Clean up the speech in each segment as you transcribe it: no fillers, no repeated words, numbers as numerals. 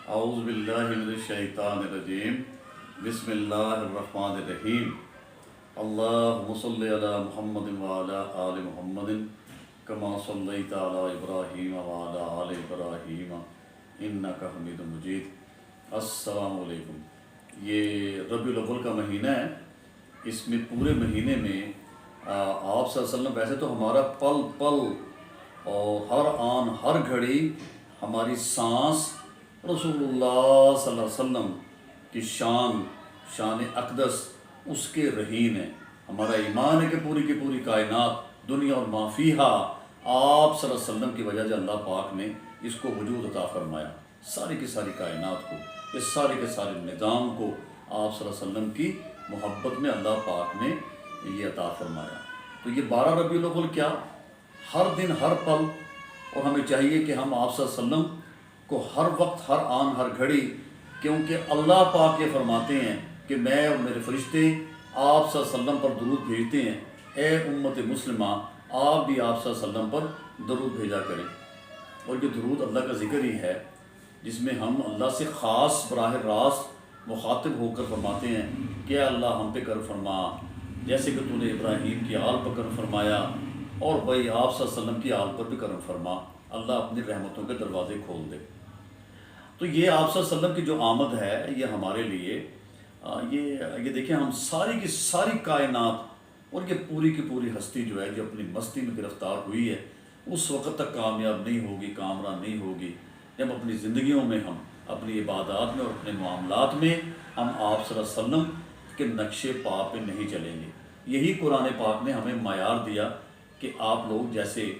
اعوذ باللہ من الشیطان الرجیم بسم اللہ الرحمن الرحیم اللہم صلی علی محمد وعلی آل محمد کما صلیت علی ابراہیم وعلی آل ابراہیم انک حمید مجید۔ السلام علیکم۔ یہ ربیع الاول کا مہینہ ہے، اس میں پورے مہینے میں آپ صلی اللہ علیہ وسلم، ویسے تو ہمارا پل پل اور ہر آن ہر گھڑی ہماری سانس رسول اللہ صلی اللہ علیہ وسلم کی شان اقدس اس کے رہین ہے۔ ہمارا ایمان ہے کہ پوری کی پوری کائنات، دنیا اور ما فیہا، آپ صلی اللہ علیہ وسلم کی وجہ سے اللہ پاک نے اس کو وجود عطا فرمایا، ساری کی ساری کائنات کو، اس سارے کے سارے نظام کو آپ صلی اللہ علیہ وسلم کی محبت میں اللہ پاک نے یہ عطا فرمایا۔ تو یہ 12 ربیع الاول کیا، ہر دن ہر پل، اور ہمیں چاہیے کہ ہم آپ صلی اللہ علیہ وسلم کو ہر وقت، ہر آن ہر گھڑی، کیونکہ اللہ پاک یہ فرماتے ہیں کہ میں اور میرے فرشتے آپ صلی اللہ علیہ وسلم پر درود بھیجتے ہیں، اے امت مسلمہ آپ بھی آپ صلی اللہ علیہ وسلم پر درود بھیجا کریں۔ اور یہ درود اللہ کا ذکر ہی ہے جس میں ہم اللہ سے خاص براہ راست مخاطب ہو کر فرماتے ہیں کہ اے اللہ ہم پہ کرم فرما، جیسے کہ تو نے ابراہیم کی آل پر کرم فرمایا، اور بھائی آپ صلی اللہ علیہ وسلم کی آل پر بھی کرم فرما، اللہ اپنی رحمتوں کے دروازے کھول دے۔ تو یہ آپ صلی اللہ علیہ وسلم کی جو آمد ہے یہ ہمارے لیے یہ دیکھیں، ہم ساری کی ساری کائنات اور یہ پوری کی پوری ہستی جو ہے جو اپنی مستی میں گرفتار ہوئی ہے، اس وقت تک کامیاب نہیں ہوگی، کامران نہیں ہوگی جب اپنی زندگیوں میں، ہم اپنی عبادات میں اور اپنے معاملات میں ہم آپ صلی اللہ علیہ وسلم کے نقش پا پہ نہیں چلیں گے۔ یہی قرآن پاک نے ہمیں معیار دیا کہ آپ لوگ جیسے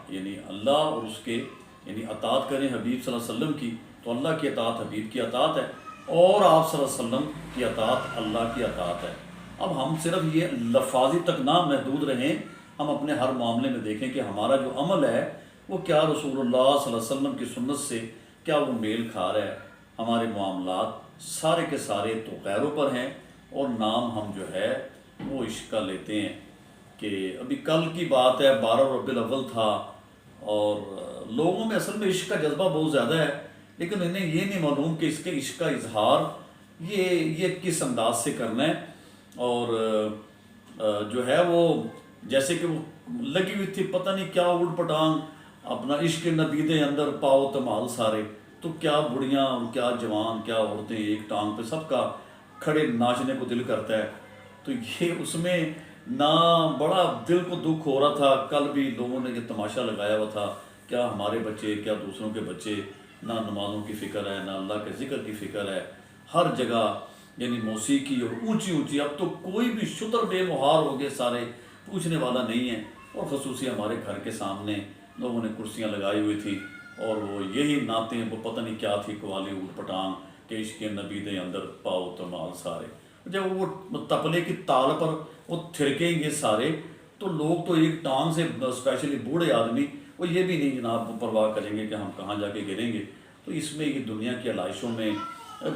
یعنی اللہ اور اس کے یعنی اطاعت کریں حبیب صلی اللہ علیہ وسلم کی، تو اللہ کی اطاعت حبیب کی اطاعت ہے، اور آپ صلی اللہ علیہ وسلم کی اطاعت اللہ کی اطاعت ہے۔ اب ہم صرف یہ لفاظی تک نہ محدود رہیں، ہم اپنے ہر معاملے میں دیکھیں کہ ہمارا جو عمل ہے وہ کیا رسول اللہ صلی اللہ علیہ وسلم کی سنت سے کیا وہ میل کھا رہا ہے۔ ہمارے معاملات سارے کے سارے تو غیروں پر ہیں، اور نام ہم جو ہے وہ عشق کا لیتے ہیں۔ کہ ابھی کل کی بات ہے، 12 ربیع الاول تھا، اور لوگوں میں اصل میں عشق کا جذبہ بہت زیادہ ہے، لیکن انہیں یہ نہیں معلوم کہ اس کے عشق کا اظہار یہ کس انداز سے کرنا ہے۔ اور جو ہے وہ جیسے کہ وہ لگی ہوئی تھی پتہ نہیں کیا اولٹ پٹانگ، اپنا عشق نبی دے اندر پاؤ تمال سارے، تو کیا بڑیاں اور کیا جوان، کیا عورتیں، ایک ٹانگ پہ سب کا کھڑے ناچنے کو دل کرتا ہے۔ تو یہ اس میں نہ بڑا دل کو دکھ ہو رہا تھا، کل بھی لوگوں نے یہ تماشا لگایا ہوا تھا، کیا ہمارے بچے، کیا دوسروں کے بچے، نہ نمازوں کی فکر ہے، نہ اللہ کے ذکر کی فکر ہے، ہر جگہ یعنی موسیقی اور اونچی اونچی، اب تو کوئی بھی شتر بے مہار ہو گئے سارے، پوچھنے والا نہیں ہے۔ اور خصوصی ہمارے گھر کے سامنے لوگوں نے کرسیاں لگائی ہوئی تھی، اور وہ یہی نعتیں، وہ پتہ نہیں کیا تھی، قوالی اوٹ پٹانگ کہ عشق نبی دے اندر پاؤ تمال سارے۔ جب وہ تپلے کی تال پر وہ تھرکیں گے سارے، تو لوگ تو ایک ٹانگ سے، اسپیشلی بوڑھے آدمی، وہ یہ بھی نہیں جناب پرواہ کریں گے کہ ہم کہاں جا کے گریں گے۔ تو اس میں یہ دنیا کی علائشوں میں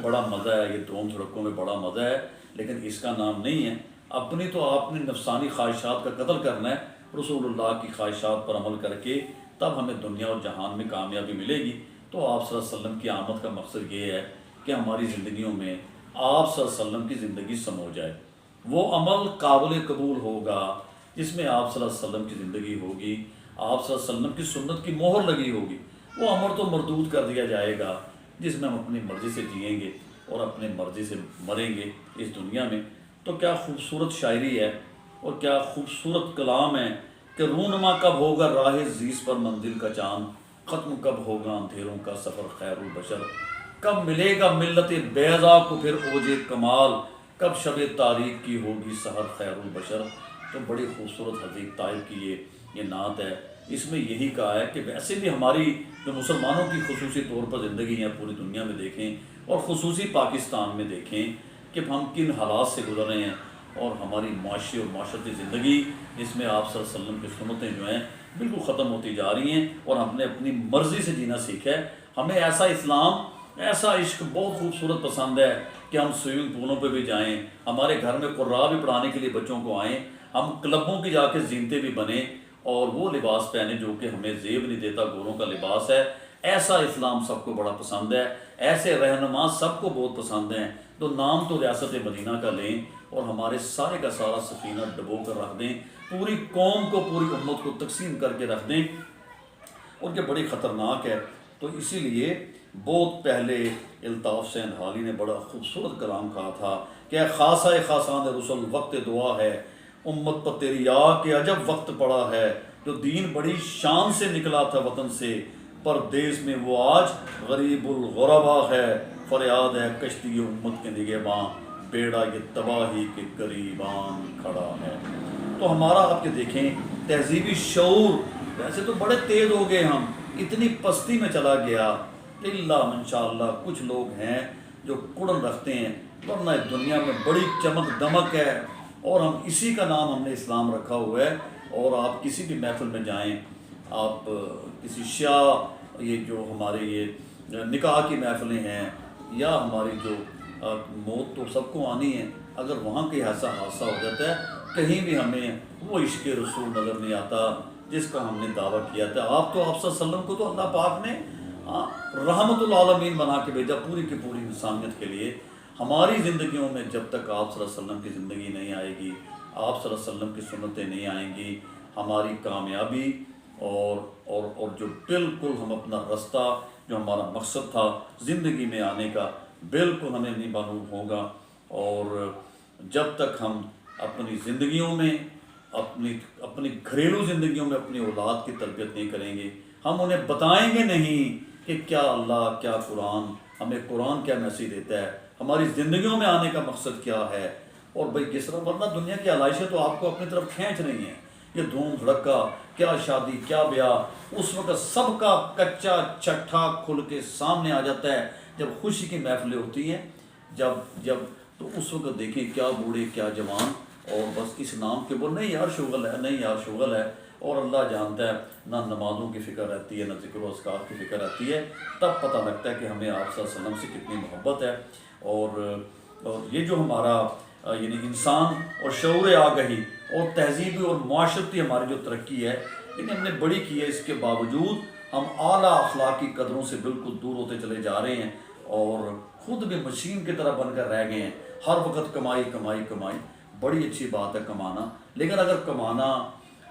بڑا مزہ ہے، یہ دوم سڑکوں میں بڑا مزہ ہے، لیکن اس کا نام نہیں ہے۔ اپنی تو آپ نے نفسانی خواہشات کا قتل کرنا ہے، رسول اللہ کی خواہشات پر عمل کر کے، تب ہمیں دنیا اور جہان میں کامیابی ملے گی۔ تو آپ صلی اللہ علیہ وسلم کی آمد کا مقصد یہ ہے کہ ہماری زندگیوں میں آپ صلی اللہ علیہ وسلم کی زندگی سمو جائے، وہ عمل قابل قبول ہوگا جس میں آپ صلی اللہ علیہ وسلم کی زندگی ہوگی، آپ صلی اللہ علیہ وسلم کی سنت کی مہر لگی ہوگی۔ وہ عمر تو مردود کر دیا جائے گا جس میں ہم اپنی مرضی سے جئیں گے اور اپنے مرضی سے مریں گے اس دنیا میں۔ تو کیا خوبصورت شاعری ہے اور کیا خوبصورت کلام ہے کہ رونما کب ہوگا راہ زیست پر منزل کا چاند، ختم کب ہوگا اندھیروں کا سفر خیر البشر، کب ملے گا ملت بیضا کو پھر اوج کمال، کب شب تاریک کی ہوگی سحر خیر البشر۔ تو بڑی خوبصورت حدیث طائب کی یہ نعت ہے۔ اس میں یہی کہا ہے کہ ویسے بھی ہماری جو مسلمانوں کی خصوصی طور پر زندگی ہے، پوری دنیا میں دیکھیں اور خصوصی پاکستان میں دیکھیں کہ ہم کن حالات سے گزر رہے ہیں، اور ہماری معاشی اور معاشرتی زندگی جس میں آپ صلی اللہ علیہ وسلم کی سنتیں جو ہیں بالکل ختم ہوتی جا رہی ہیں، اور ہم نے اپنی مرضی سے جینا سیکھا ہے۔ ہمیں ایسا اسلام، ایسا عشق بہت خوبصورت پسند ہے کہ ہم سوئمنگ پولوں پہ بھی جائیں، ہمارے گھر میں قرآن بھی پڑھانے کے لیے بچوں کو آئیں، ہم کلبوں کی جا کے زینتیں بھی بنیں، اور وہ لباس پہنے جو کہ ہمیں زیب نہیں دیتا، گوروں کا لباس ہے، ایسا اسلام سب کو بڑا پسند ہے، ایسے رہنما سب کو بہت پسند ہیں۔ تو نام تو ریاست مدینہ کا لیں اور ہمارے سارے کا سارا سفینہ ڈبو کر رکھ دیں، پوری قوم کو، پوری امت کو تقسیم کر کے رکھ دیں، اور یہ بڑی خطرناک ہے۔ تو اسی لیے بہت پہلے الطاف سین حالی نے بڑا خوبصورت کلام کہا تھا کہ اے خاصہ خاصان رسول وقت دعا ہے، امت پر تیری آگ کے عجب وقت پڑا ہے، جو دین بڑی شان سے نکلا تھا وطن سے، پردیس میں وہ آج غریب الغربا ہے، فریاد ہے کشتی امت کے نگہباں، بیڑا یہ تباہی کے قریبان کھڑا ہے۔ تو ہمارا آپ کے دیکھیں تہذیبی شعور، ویسے تو بڑے تیز ہو گئے، ہم اتنی پستی میں چلا گیا، الا انشاءاللہ کچھ لوگ ہیں جو کڑن رکھتے ہیں، ورنہ دنیا میں بڑی چمک دمک ہے، اور ہم اسی کا نام ہم نے اسلام رکھا ہوا ہے۔ اور آپ کسی بھی محفل میں جائیں، آپ کسی شیعہ، یہ جو ہمارے یہ نکاح کی محفلیں ہیں، یا ہماری جو موت تو سب کو آنی ہے، اگر وہاں کوئی ایسا حادثہ ہو جاتا ہے، کہیں بھی ہمیں وہ عشق رسول نظر نہیں آتا جس کا ہم نے دعویٰ کیا تھا۔ آپ صلی اللہ علیہ وسلم کو تو اللہ پاک نے رحمت العالمین بنا کے بھیجا، پوری کی پوری انسانیت کے لیے۔ ہماری زندگیوں میں جب تک آپ صلی اللہ علیہ وسلم کی زندگی نہیں آئے گی، آپ صلی اللہ علیہ وسلم کی سنتیں نہیں آئیں گی، ہماری کامیابی اور جو بالکل ہم اپنا رستہ، جو ہمارا مقصد تھا زندگی میں آنے کا، بالکل ہمیں نہیں معلوم ہوگا۔ اور جب تک ہم اپنی زندگیوں میں، اپنی گھریلو زندگیوں میں اپنی اولاد کی تربیت نہیں کریں گے، ہم انہیں بتائیں گے نہیں کہ کیا اللہ، کیا قرآن، ہمیں قرآن کیا میسیج دیتا ہے، ہماری زندگیوں میں آنے کا مقصد کیا ہے۔ اور بھائی کس طرح، ورنہ دنیا کی علائشیں تو آپ کو اپنی طرف کھینچ رہی ہیں، یہ دھوم دھڑکا، کیا شادی، کیا بیاہ، اس وقت سب کا کچا چھٹا کھل کے سامنے آ جاتا ہے جب خوشی کی محفلیں ہوتی ہیں، جب تو اس وقت دیکھیں کیا بوڑھے کیا جوان، اور بس اس نام کے بول، نہیں یار شغل ہے، نہیں یار شغل ہے، اور اللہ جانتا ہے نہ نمازوں کی فکر رہتی ہے، نہ ذکر و اذکار کی فکر رہتی ہے۔ تب پتہ لگتا ہے کہ ہمیں آپ صلی اللہ علیہ وسلم سے کتنی محبت ہے۔ اور یہ جو ہمارا یعنی انسان اور شعور آگہی اور تہذیبی اور معاشرتی ہماری جو ترقی ہے، یعنی ہم نے بڑی کی ہے، اس کے باوجود ہم اعلیٰ اخلاقی قدروں سے بالکل دور ہوتے چلے جا رہے ہیں، اور خود بھی مشین کی طرح بن کر رہ گئے ہیں، ہر وقت کمائی کمائی کمائی۔ بڑی اچھی بات ہے کمانا، لیکن اگر کمانا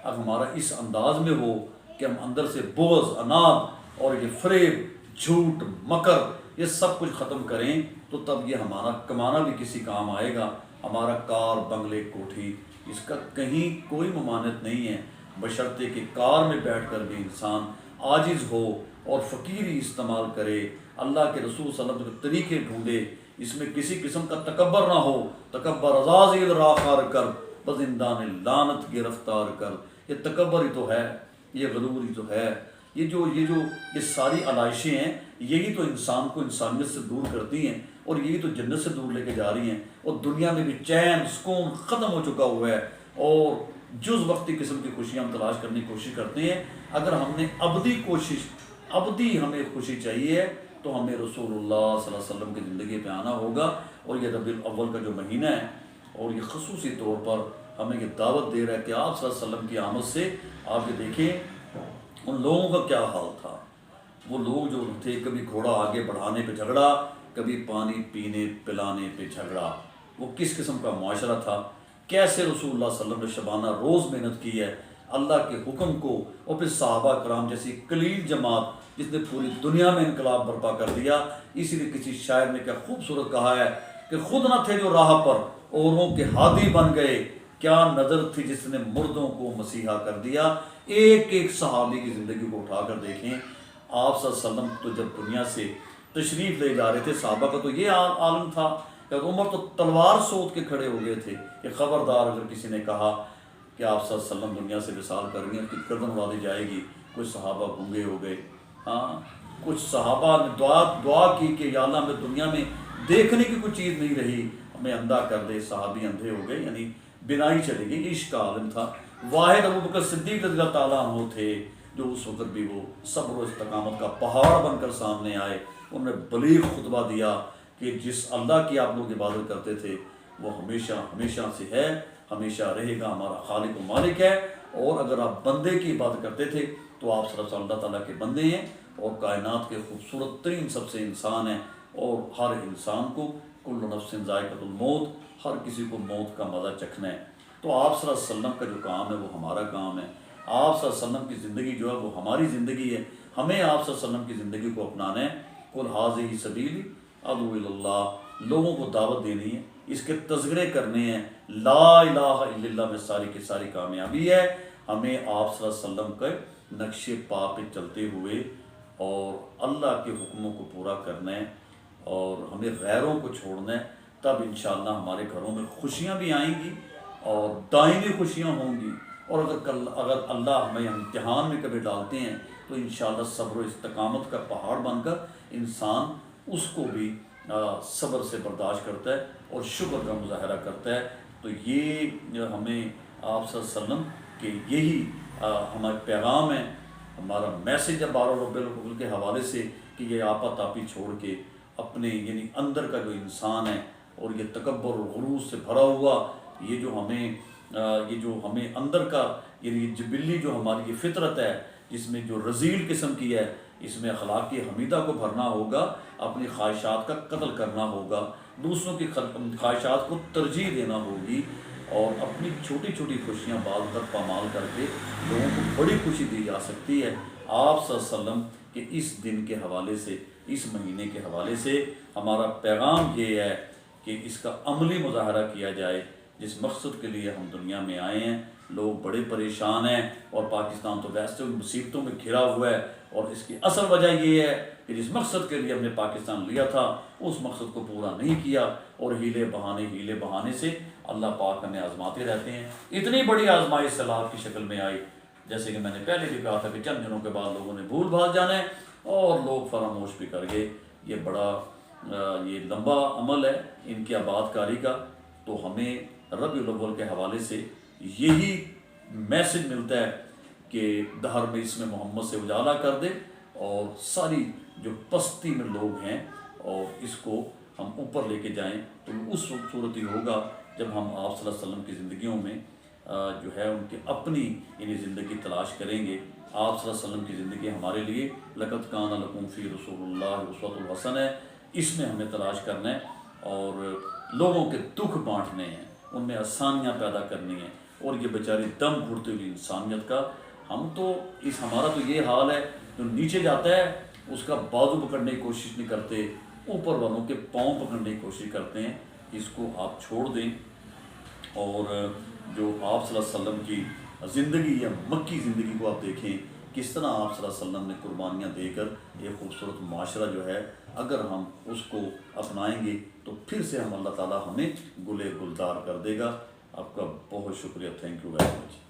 اب ہمارا اس انداز میں ہو کہ ہم اندر سے بغض، عناد اور یہ فریب، جھوٹ، مکر، یہ سب کچھ ختم کریں، تو تب یہ ہمارا کمانا بھی کسی کام آئے گا۔ ہمارا کار، بنگلے، کوٹھی، اس کا کہیں کوئی ممانعت نہیں ہے، بشرطے کہ کار میں بیٹھ کر بھی انسان عاجز ہو اور فقیری استعمال کرے، اللہ کے رسول صلی اللہ علیہ وسلم کے طریقے ڈھونڈے، اس میں کسی قسم کا تکبر نہ ہو۔ تکبر ازازیل راخار کر، بزندان لعنت گرفتار کر، یہ تکبر ہی تو ہے، یہ غرور ہی تو ہے، یہ ساری علائشیں ہیں، یہی تو انسان کو انسانیت سے دور کرتی ہیں، اور یہی تو جنت سے دور لے کے جا رہی ہیں۔ اور دنیا میں بھی چین سکون ختم ہو چکا ہوا ہے، اور جز وقتی قسم کی خوشیاں ہم تلاش کرنے کی کوشش کرتے ہیں۔ اگر ہم نے ابدی ہمیں خوشی چاہیے، تو ہمیں رسول اللہ صلی اللہ علیہ وسلم کی زندگی پہ آنا ہوگا۔ اور یہ ربیع الاول کا جو مہینہ ہے، اور یہ خصوصی طور پر ہمیں یہ دعوت دے رہا ہے کہ آپ صلی اللہ علیہ وسلم کی آمد سے آپ یہ دیکھیں ان لوگوں کا کیا حال تھا۔ وہ لوگ جو تھے، کبھی گھوڑا آگے بڑھانے پہ جھگڑا، کبھی پانی پینے پلانے پہ جھگڑا، وہ کس قسم کا معاشرہ تھا، کیسے رسول اللہ صلی اللہ علیہ وسلم نے شبانہ روز محنت کی ہے اللہ کے حکم کو، اور پھر صحابہ کرام جیسی کلیل جماعت جس نے پوری دنیا میں انقلاب برپا کر دیا۔ اسی لیے کسی شاعر نے کیا خوبصورت کہا ہے کہ خود نہ تھے جو راہ پر، اوروں کے ہادی بن گئے، کیا نظر تھی جس نے مردوں کو مسیحا کر دیا۔ ایک ایک صحابی کی زندگی کو اٹھا کر دیکھیں، آپ صلی اللہ علیہ وسلم تو جب دنیا سے تشریف لے جا رہے تھے، صحابہ کا تو یہ عالم تھا کہ عمر تو تلوار سوت کے کھڑے ہو گئے تھے کہ خبردار اگر کسی نے کہا کہ آپ صلی اللہ علیہ وسلم دنیا سے وصال کریں گے، ان کی گردن اڑا دی جائے گی۔ کچھ صحابہ گونگے ہو گئے، کچھ صحابہ نے دعا کی کہ یا اللہ ہمیں دنیا میں دیکھنے کی کوئی چیز نہیں رہی، ہمیں اندھا کر دے۔ صحابی اندھے ہو گئے، یعنی بینائی چلی گئی۔ عشق کا عالم تھا۔ واحد ابو بکر صدیق رضی اللہ تعالیٰ عنہ تھے جو اس وقت بھی وہ صبر و استقامت کا پہاڑ بن کر سامنے آئے۔ انہوں نے بلیغ خطبہ دیا کہ جس اللہ کی آپ لوگ عبادت کرتے تھے وہ ہمیشہ ہمیشہ سے ہے، ہمیشہ رہے گا، ہمارا خالق و مالک ہے، اور اگر آپ بندے کی عبادت کرتے تھے تو آپ صرف اللہ تعالیٰ کے بندے ہیں، اور کائنات کے خوبصورت ترین سب سے انسان ہیں، اور ہر انسان کو کل نفس ذائقۃ الموت، ہر کسی کو موت کا مزہ چکھنا ہے۔ تو آپ صلی اللہ علیہ وسلم کا جو کام ہے وہ ہمارا کام ہے، آپ صلی اللہ علیہ وسلم کی زندگی جو ہے وہ ہماری زندگی ہے، ہمیں آپ صلی اللہ علیہ وسلم کی زندگی کو اپنانا ہے۔ قل ھذہ سبیلی ادعو الی اللہ، لوگوں کو دعوت دینی ہے، اس کے تذکرے کرنے ہیں، لا الہ الا اللہ میں ساری کی ساری کامیابی ہے۔ ہمیں آپ صلی اللہ علیہ وسلم کے نقش پا پہ چلتے ہوئے اور اللہ کے حکموں کو پورا کرنا ہے، اور ہمیں غیروں کو چھوڑنا ہے، تب انشاءاللہ ہمارے گھروں میں خوشیاں بھی آئیں گی اور دائمی خوشیاں ہوں گی۔ اور اگر اللہ ہمیں امتحان میں کبھی ڈالتے ہیں تو انشاءاللہ صبر و استقامت کا پہاڑ بن کر انسان اس کو بھی صبر سے برداشت کرتا ہے اور شکر کا مظاہرہ کرتا ہے۔ تو یہ ہمیں آپ صلی اللہ علیہ وسلم کے یہی ہمارا پیغام ہے، ہمارا میسج ہے بارہ ربیع الاول کے حوالے سے، کہ یہ آپا تاپی چھوڑ کے اپنے یعنی اندر کا جو انسان ہے اور یہ تکبر اور غرور سے بھرا ہوا یہ جو ہمیں اندر کا یعنی یہ جبلی جو ہماری یہ فطرت ہے، جس میں جو رذیل قسم کی ہے، اس میں اخلاق حمیدہ کو بھرنا ہوگا، اپنی خواہشات کا قتل کرنا ہوگا، دوسروں کی خواہشات کو ترجیح دینا ہوگی، اور اپنی چھوٹی چھوٹی خوشیاں بعض وقت پامال کر کے لوگوں کو بڑی خوشی دی جا سکتی ہے۔ آپ صلی اللہ علیہ وسلم کے اس دن کے حوالے سے، اس مہینے کے حوالے سے ہمارا پیغام یہ ہے کہ اس کا عملی مظاہرہ کیا جائے۔ جس مقصد کے لیے ہم دنیا میں آئے ہیں، لوگ بڑے پریشان ہیں، اور پاکستان تو ویسے مصیبتوں میں گھرا ہوا ہے، اور اس کی اصل وجہ یہ ہے کہ جس مقصد کے لیے ہم نے پاکستان لیا تھا اس مقصد کو پورا نہیں کیا، اور ہیلے بہانے سے اللہ پاک ہمیں آزماتے رہتے ہیں۔ اتنی بڑی آزمائش سیلاب کی شکل میں آئی، جیسے کہ میں نے پہلے بھی کہا تھا کہ چند دنوں کے بعد لوگوں نے بھول بھال جانا ہے اور لوگ فراموش بھی کر گئے۔ یہ بڑا یہ لمبا عمل ہے ان کی آباد کاری کا۔ تو ہمیں ربیع الاول کے حوالے سے یہی میسج ملتا ہے کہ دہر میں اس میں محمد سے اجالا کر دے، اور ساری جو پستی میں لوگ ہیں اور اس کو ہم اوپر لے کے جائیں۔ تو اس صورت ہی ہوگا جب ہم آپ صلی اللہ علیہ وسلم کی زندگیوں میں جو ہے ان کی اپنی یعنی زندگی تلاش کریں گے۔ آپ صلی اللہ علیہ وسلم کی زندگی ہمارے لیے لقد کان لکم فی رسول اللہ اسوۃ الحسنہ ہے، اس میں ہمیں تلاش کرنا ہے، اور لوگوں کے دکھ بانٹنے ہیں، ان میں آسانیاں پیدا کرنی ہیں، اور یہ بیچاری دم گھٹتی ہوئی انسانیت کا ہمارا تو یہ حال ہے، جو نیچے جاتا ہے اس کا بازو پکڑنے کی کوشش نہیں کرتے، اوپر والوں کے پاؤں پکڑنے کی کوشش کرتے ہیں۔ اس کو آپ چھوڑ دیں، اور جو آپ صلی اللہ علیہ وسلم کی زندگی یا مکی زندگی کو آپ دیکھیں، کس طرح آپ صلی اللہ علیہ وسلم نے قربانیاں دے کر ایک خوبصورت معاشرہ جو ہے، اگر ہم اس کو اپنائیں گے تو پھر سے اللہ تعالیٰ ہمیں گلے گلزار کر دے گا۔ آپ کا بہت شکریہ، تھینک یو ویری مچ۔